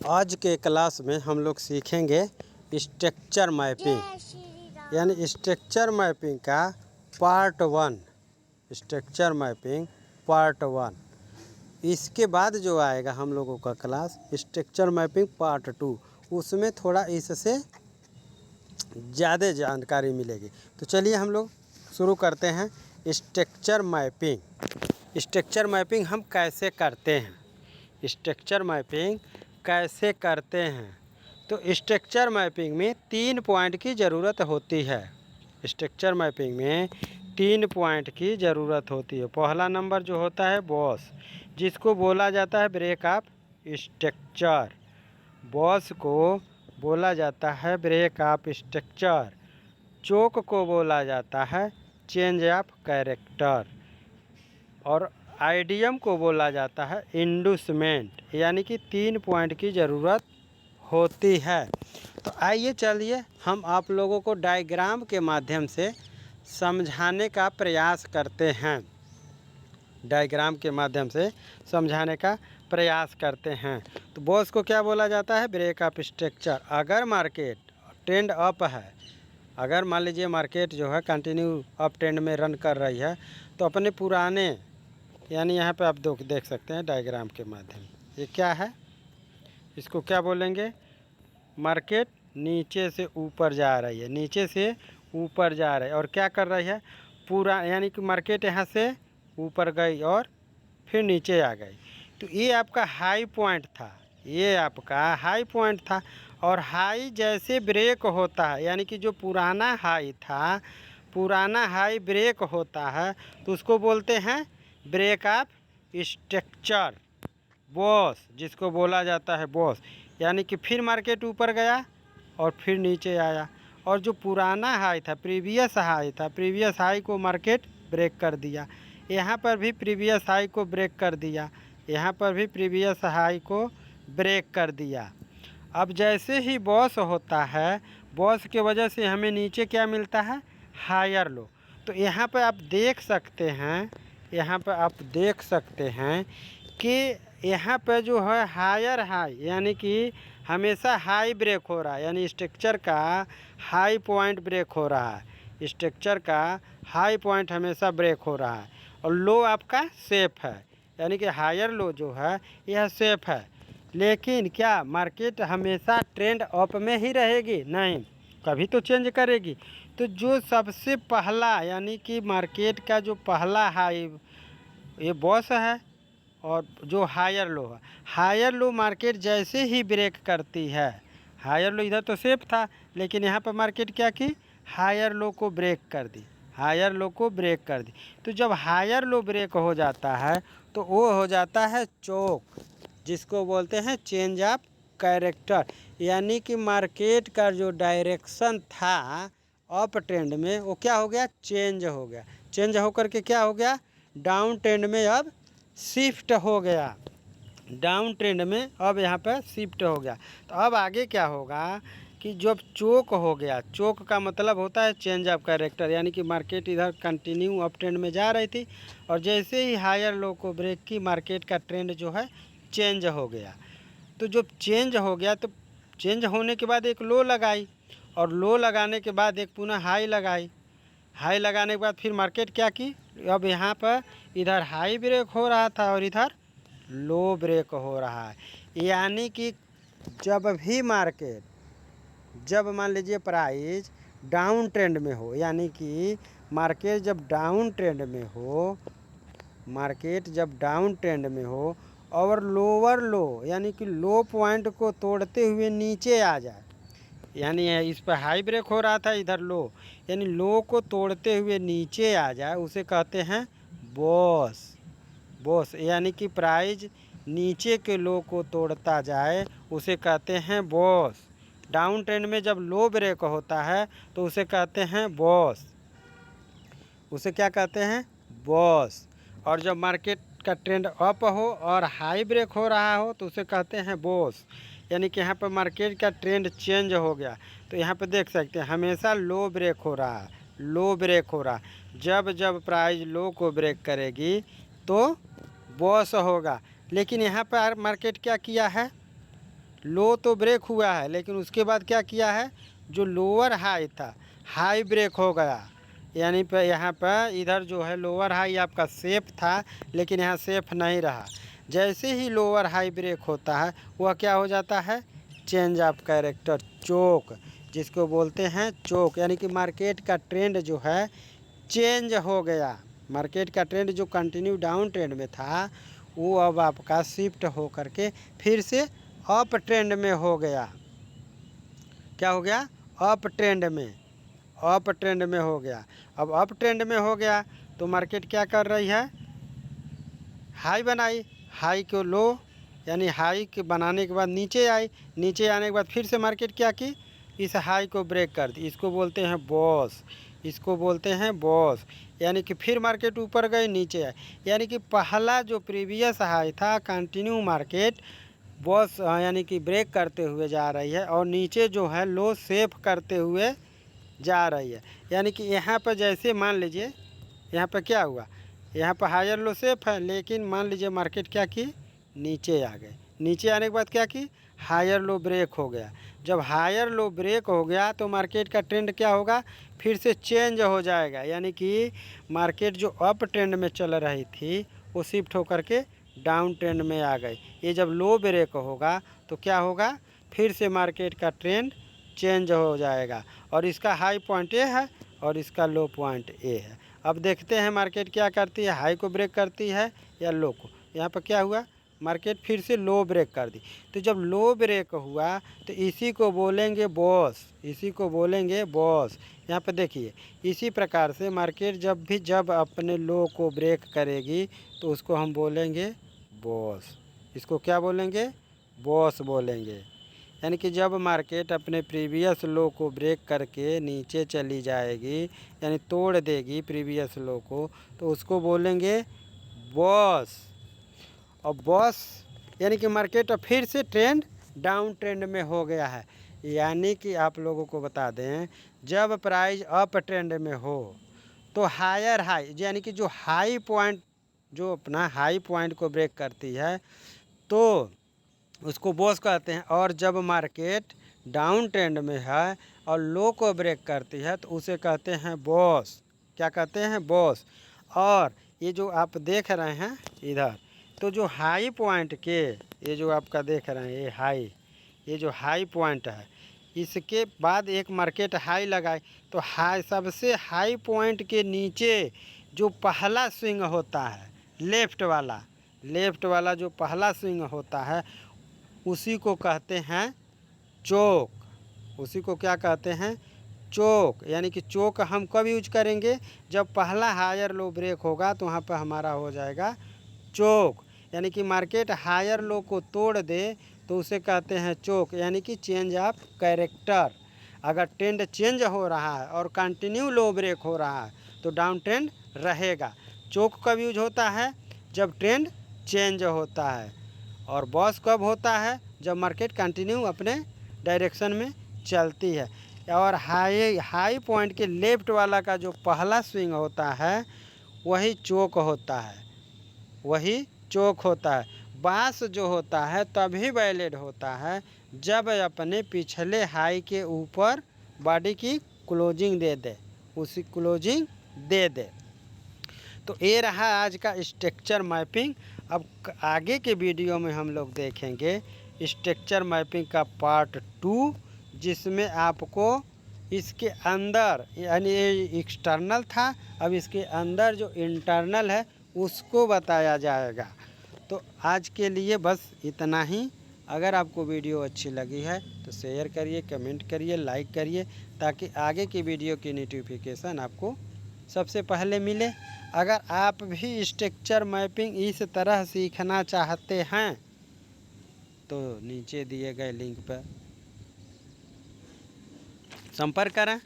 आज के क्लास में हम लोग सीखेंगे स्ट्रक्चर मैपिंग, यानी स्ट्रक्चर मैपिंग का पार्ट 1। Structure mapping part 1। इसके बाद जो आएगा हम लोगों का क्लास स्ट्रक्चर मैपिंग पार्ट 2, उसमें थोड़ा इससे ज़्यादा जानकारी मिलेगी। तो चलिए हम लोग शुरू करते हैं। Structure mapping. स्ट्रक्चर मैपिंग हम कैसे करते हैं? स्ट्रक्चर मैपिंग कैसे करते हैं? तो स्ट्रक्चर मैपिंग में 3 पॉइंट की ज़रूरत होती है। स्ट्रक्चर मैपिंग में 3 पॉइंट की ज़रूरत होती है। पहला नंबर जो होता है बॉस, जिसको बोला जाता है ब्रेक ऑफ स्ट्रक्चर। बॉस को बोला जाता है ब्रेक ऑफ स्ट्रक्चर। चोक को बोला जाता है चेंज ऑफ कैरेक्टर। और आइडियम को बोला जाता है इंडूसमेंट। यानी कि 3 पॉइंट की ज़रूरत होती है। तो आइए चलिए हम आप लोगों को डायग्राम के माध्यम से समझाने का प्रयास करते हैं। डायग्राम के माध्यम से समझाने का प्रयास करते हैं। तो बॉस को क्या बोला जाता है? Break of structure. अगर मार्केट ट्रेंड अप है, अगर मान लीजिए मार्केट जो है कंटिन्यू अप ट्रेंड में रन कर रही है, तो अपने पुराने, यानी यहाँ पे आप देख सकते हैं डायग्राम के माध्यम, ये क्या है, इसको क्या बोलेंगे? मार्केट नीचे से ऊपर जा रही है, नीचे से ऊपर जा रही है। और क्या कर रही है? पूरा, यानी कि मार्केट यहाँ से ऊपर गई और फिर नीचे आ गई। तो ये आपका हाई पॉइंट था, ये आपका हाई पॉइंट था। और हाई जैसे ब्रेक होता है, यानी कि जो पुराना हाई था, पुराना हाई ब्रेक होता है, तो उसको बोलते हैं ब्रेक ऑफ स्ट्रक्चर। बॉस, जिसको बोला जाता है बॉस। यानी कि फिर मार्केट ऊपर गया और फिर नीचे आया, और जो पुराना हाई था, प्रीवियस हाई था, प्रीवियस हाई को मार्केट ब्रेक कर दिया। यहाँ पर भी प्रीवियस हाई को ब्रेक कर दिया, यहाँ पर भी प्रीवियस हाई को ब्रेक कर दिया। अब जैसे ही बॉस होता है, बॉस के वजह से हमें नीचे क्या मिलता है? Higher low. तो यहाँ पर आप देख सकते हैं, यहाँ पर आप देख सकते हैं कि यहाँ पे जो है हायर हाई, यानी कि हमेशा हाई ब्रेक हो रहा है, यानी स्ट्रक्चर का हाई पॉइंट ब्रेक हो रहा है। स्ट्रक्चर का हाई पॉइंट हमेशा ब्रेक हो रहा है। और लो आपका सेफ है, यानी कि हायर लो जो है यह सेफ है। लेकिन क्या मार्केट हमेशा ट्रेंड अप में ही रहेगी? नहीं, कभी तो चेंज करेगी। तो जो सबसे पहला, यानी कि मार्केट का जो पहला हाई, ये बॉस है। और जो हायर लो है, हायर लो मार्केट जैसे ही ब्रेक करती है, हायर लो इधर तो सेफ था, लेकिन यहाँ पर मार्केट क्या की? हायर लो को ब्रेक कर दी, हायर लो को ब्रेक कर दी। तो जब हायर लो ब्रेक हो जाता है तो वो हो जाता है चोक, जिसको बोलते हैं चेंज ऑफ कैरेक्टर। यानी कि मार्केट का जो डायरेक्शन था अप ट्रेंड में, वो क्या हो गया? चेंज हो गया। चेंज होकर के क्या हो गया? डाउन ट्रेंड में अब शिफ्ट हो गया। डाउन ट्रेंड में अब यहाँ पर शिफ्ट हो गया। तो अब आगे क्या होगा कि जब चोक हो गया, चोक का मतलब होता है चेंज ऑफ कैरेक्टर, यानी कि मार्केट इधर कंटिन्यू अप ट्रेंड में जा रही थी, और जैसे ही हायर लो को ब्रेक की, मार्केट का ट्रेंड जो है चेंज हो गया। तो जब चेंज हो गया, तो चेंज होने के बाद एक लो लगाई, और लो लगाने के बाद एक पुनः हाई लगाई। हाई लगाने के बाद फिर मार्केट क्या की? अब यहाँ पर इधर हाई ब्रेक हो रहा था और इधर लो ब्रेक हो रहा है। यानी कि जब भी मार्केट, जब मान लीजिए प्राइस डाउन ट्रेंड में हो, यानी कि मार्केट जब डाउन ट्रेंड में हो, मार्केट जब डाउन ट्रेंड में हो और लोअर लो, यानी कि लो पॉइंट को तोड़ते हुए नीचे आ जाए, यानी इस पर हाई ब्रेक हो रहा था, इधर लो, यानी लो को तोड़ते हुए नीचे आ जाए, उसे कहते हैं बॉस। बॉस यानी कि प्राइस नीचे के लो को तोड़ता जाए, उसे कहते हैं बॉस। डाउन ट्रेंड में जब लो ब्रेक होता है तो उसे कहते हैं बॉस, उसे क्या कहते हैं? बॉस। और जब मार्केट का ट्रेंड अप हो और हाई ब्रेक हो रहा हो तो उसे कहते हैं बॉस। यानी कि यहाँ पर मार्केट का ट्रेंड चेंज हो गया। तो यहाँ पर देख सकते हैं हमेशा लो ब्रेक हो रहा है, लो ब्रेक हो रहा है। जब जब प्राइस लो को ब्रेक करेगी तो बॉस होगा। लेकिन यहाँ पर मार्केट क्या किया है? लो तो ब्रेक हुआ है, लेकिन उसके बाद क्या किया है, जो लोअर हाई था हाई ब्रेक हो गया। यानी पे यहाँ पर इधर जो है लोअर हाई आपका सेफ था, लेकिन यहाँ सेफ नहीं रहा। जैसे ही लोअर हाई ब्रेक होता है वह क्या हो जाता है, चेंज ऑफ कैरेक्टर, चोक, जिसको बोलते हैं चोक। यानी कि मार्केट का ट्रेंड जो है चेंज हो गया। मार्केट का ट्रेंड जो कंटिन्यू डाउन ट्रेंड में था वो अब आपका शिफ्ट हो करके फिर से अप ट्रेंड में हो गया। क्या हो गया, अप ट्रेंड में, अप ट्रेंड में हो गया। अब अप ट्रेंड में हो गया तो मार्केट क्या कर रही है, हाई बनाई, हाई को लो, यानी हाई के बनाने के बाद नीचे आई, नीचे आने के बाद फिर से मार्केट क्या की, इस हाई को ब्रेक कर दी। इसको बोलते हैं बॉस, इसको बोलते हैं बॉस। यानी कि फिर मार्केट ऊपर गई नीचे आई, यानी कि पहला जो प्रीवियस हाई था कंटिन्यू मार्केट बॉस यानी कि ब्रेक करते हुए जा रही है और नीचे जो है लो सेफ करते हुए जा रही है। यानी कि यहाँ पर जैसे मान लीजिए यहाँ पर क्या हुआ, यहाँ पर हायर लो सेफ है, लेकिन मान लीजिए मार्केट क्या की, नीचे आ गए। नीचे आने के बाद क्या की, हायर लो ब्रेक हो गया। जब हायर लो ब्रेक हो गया तो मार्केट का ट्रेंड क्या होगा, फिर से चेंज हो जाएगा। यानी कि मार्केट जो अप ट्रेंड में चल रही थी वो शिफ्ट होकर के डाउन ट्रेंड में आ गई। ये जब लो ब्रेक होगा तो क्या होगा, फिर से मार्केट का ट्रेंड चेंज हो जाएगा। और इसका हाई पॉइंट ए है और इसका लो पॉइंट ए है। अब देखते हैं मार्केट क्या करती है, हाई को ब्रेक करती है या लो को। यहाँ पर क्या हुआ, मार्केट फिर से लो ब्रेक कर दी। तो जब लो ब्रेक हुआ तो इसी को बोलेंगे बॉस, इसी को बोलेंगे बॉस। यहाँ पर देखिए इसी प्रकार से मार्केट जब अपने लो को ब्रेक करेगी तो उसको हम बोलेंगे बॉस। इसको क्या बोलेंगे, बॉस बोलेंगे। यानी कि जब मार्केट अपने प्रीवियस लो को ब्रेक करके नीचे चली जाएगी, यानी तोड़ देगी प्रीवियस लो को, तो उसको बोलेंगे बॉस। और बॉस यानी कि मार्केट फिर से ट्रेंड डाउन ट्रेंड में हो गया है। यानी कि आप लोगों को बता दें, जब प्राइस अप ट्रेंड में हो तो हायर हाई, यानी कि जो हाई पॉइंट, जो अपना हाई पॉइंट को ब्रेक करती है तो उसको बॉस कहते हैं। और जब मार्केट डाउन ट्रेंड में है और लो को ब्रेक करती है तो उसे कहते हैं बॉस। क्या कहते हैं, बॉस। और ये जो आप देख रहे हैं इधर, तो जो हाई पॉइंट के, ये जो आपका देख रहे हैं ये हाई, ये जो हाई पॉइंट है, इसके बाद एक मार्केट हाई लगाए तो हाई, सबसे हाई पॉइंट के नीचे जो पहला स्विंग होता है लेफ़्ट वाला, लेफ़्ट वाला जो पहला स्विंग होता है उसी को कहते हैं चोक। उसी को क्या कहते हैं, चोक। यानी कि चोक हम कब यूज करेंगे, जब पहला हायर लो ब्रेक होगा तो वहाँ पर हमारा हो जाएगा चोक। यानी कि मार्केट हायर लो को तोड़ दे तो उसे कहते हैं चोक, यानी कि चेंज ऑफ कैरेक्टर। अगर ट्रेंड चेंज हो रहा है और कंटिन्यू लो ब्रेक हो रहा है तो डाउन ट्रेंड रहेगा। चोक कब यूज होता है, जब ट्रेंड चेंज होता है। और बॉस कब होता है, जब मार्केट कंटिन्यू अपने डायरेक्शन में चलती है। और हाई पॉइंट के लेफ्ट वाला का जो पहला स्विंग होता है वही चोक होता है, वही चोक होता है। बास जो होता है तभी वैलिड होता है जब अपने पिछले हाई के ऊपर बॉडी की क्लोजिंग दे दे, उसी क्लोजिंग दे दे। तो ये रहा आज का स्ट्रक्चर मैपिंग। अब आगे के वीडियो में हम लोग देखेंगे स्ट्रक्चर मैपिंग का पार्ट 2, जिसमें आपको इसके अंदर, यानी ये एक्सटर्नल था, अब इसके अंदर जो इंटरनल है उसको बताया जाएगा। तो आज के लिए बस इतना ही। अगर आपको वीडियो अच्छी लगी है तो शेयर करिए, कमेंट करिए, लाइक करिए, ताकि आगे की वीडियो की नोटिफिकेशन आपको सबसे पहले मिले। अगर आप भी स्ट्रक्चर मैपिंग इस तरह सीखना चाहते हैं तो नीचे दिए गए लिंक पर संपर्क करें।